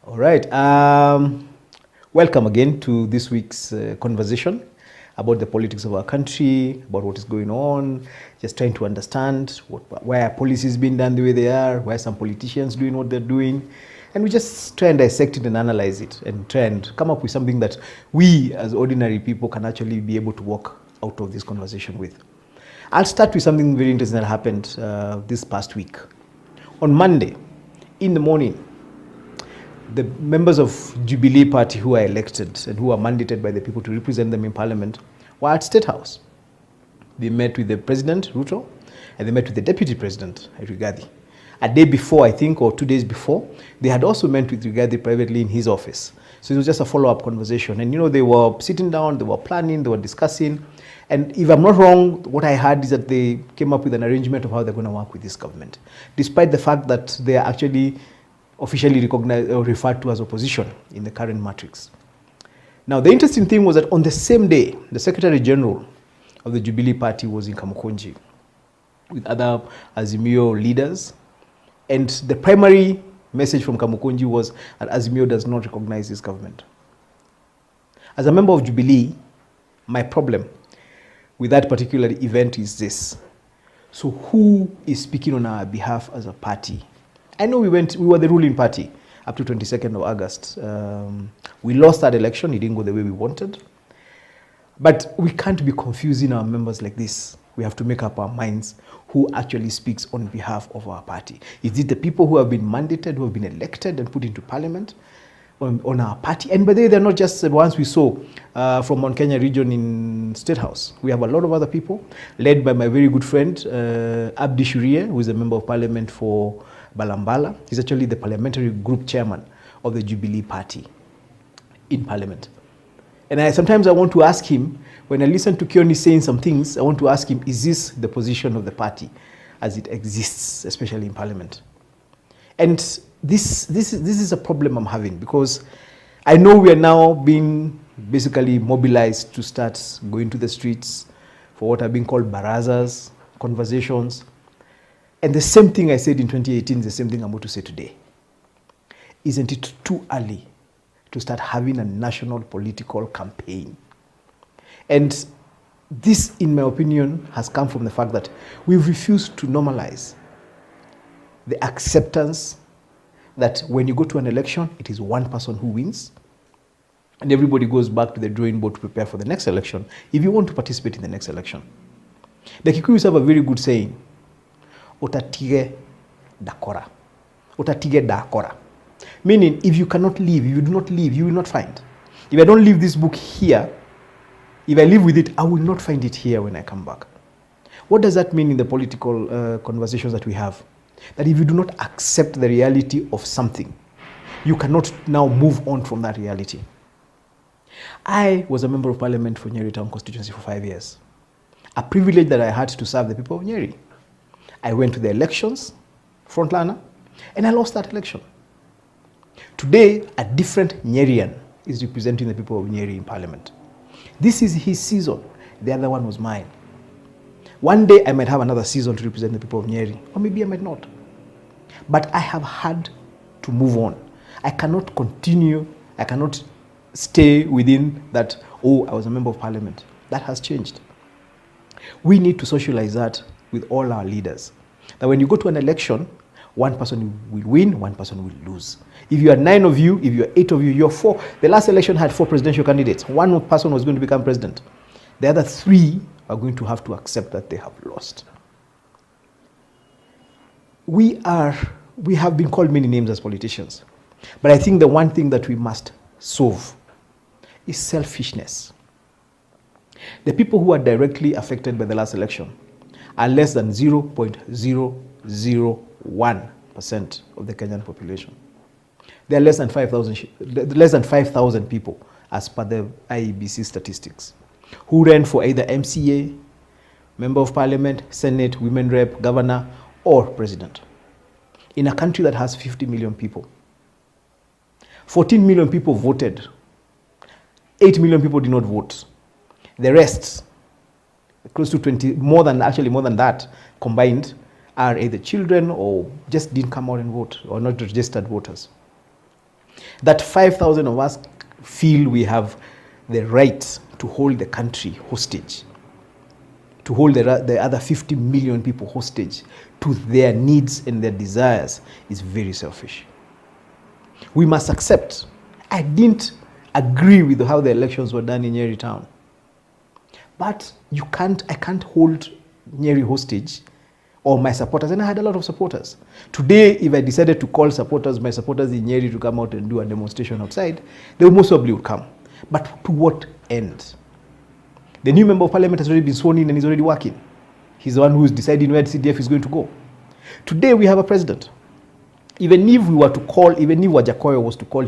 All right. Welcome again to this week's conversation about the politics of our country, about what is going on, just trying to understand why our policies being done the way they are, why some politicians doing what they're doing. And we just try and dissect it and analyze it and try and come up with something that we as ordinary people can actually be able to walk out of this conversation with. I'll start with something very interesting that happened this past week. On Monday, in the morning, the members of Jubilee Party who are elected and who are mandated by the people to represent them in Parliament were at State House. They met with the President, Ruto, and they met with the Deputy President, Rigathi. A day before, I think, or 2 days before, they had also met with Rigathi privately in his office. So it was just a follow-up conversation. And, you know, they were sitting down, they were planning, they were discussing. And if I'm not wrong, what I heard is that they came up with an arrangement of how they're going to work with this government, despite the fact that they are actually officially recognized or referred to as opposition in the current matrix. Now, the interesting thing was that on the same day, the Secretary General of the Jubilee Party was in Kamukunji with other Azimio leaders. And the primary message from Kamukunji was that Azimio does not recognize this government. As a member of Jubilee, my problem with that particular event is this. So who is speaking on our behalf as a party? I know we were the ruling party up to 22nd of August. We lost that election. It didn't go the way we wanted. But we can't be confusing our members like this. We have to make up our minds who actually speaks on behalf of our party. Is it the people who have been mandated, who have been elected and put into parliament on our party? And by the way, they're not just the ones we saw from Mount Kenya region in State House. We have a lot of other people, led by my very good friend, Abdi Shurie, who is a member of parliament for Balambala. He's actually the parliamentary group chairman of the Jubilee Party in Parliament. And sometimes I want to ask him, when I listen to Kioni saying some things, I want to ask him, is this the position of the party as it exists, especially in Parliament? And this is a problem I'm having, because I know we are now being basically mobilized to start going to the streets for what are being called barazas, conversations. And the same thing I said in 2018 is the same thing I'm going to say today. Isn't it too early to start having a national political campaign? And this, in my opinion, has come from the fact that we've refused to normalize the acceptance that when you go to an election, it is one person who wins, and everybody goes back to the drawing board to prepare for the next election if you want to participate in the next election. The Kikuyus have a very good saying, Otatige dakora. Otatige dakora. Meaning, if you cannot leave, if you do not leave, you will not find. If I don't leave this book here, if I live with it, I will not find it here when I come back. What does that mean in the political conversations that we have? That if you do not accept the reality of something, you cannot now move on from that reality. I was a member of parliament for Nyeri Town constituency for 5 years. A privilege that I had to serve the people of Nyeri. I went to the elections, frontliner, and I lost that election. Today, a different Nyerian is representing the people of Nyeri in parliament. This is his season. The other one was mine. One day, I might have another season to represent the people of Nyeri, or maybe I might not. But I have had to move on. I cannot continue, I cannot stay within that, oh, I was a member of parliament. That has changed. We need to socialize that with all our leaders. That when you go to an election, one person will win, one person will lose. If you are 9 of you, if you are 8 of you, you're 4. The last election had 4 presidential candidates. One person was going to become president. The other 3 are going to have to accept that they have lost. We have been called many names as politicians. But I think the one thing that we must solve is selfishness. The people who are directly affected by the last election are less than 0.001% of the Kenyan population. There are less than 5,000 people, as per the IEBC statistics, who ran for either MCA, Member of Parliament, Senate, Women Rep, Governor, or President. In a country that has 50 million people, 14 million people voted. 8 million people did not vote. The rest, close to 20, more than that combined, are either children or just didn't come out and vote, or not registered voters. that 5,000 of us feel we have the right to hold the country hostage, to hold the other 50 million people hostage to their needs and their desires, is very selfish. We must accept. I didn't agree with how the elections were done in Nyeri town. But I can't hold Nyeri hostage or my supporters. And I had a lot of supporters. Today, if I decided to call my supporters in Nyeri to come out and do a demonstration outside, they most probably would come. But to what end? The new member of parliament has already been sworn in and he's already working. He's the one who's deciding where the CDF is going to go. Today, we have a president. Even if Wajakoya was to call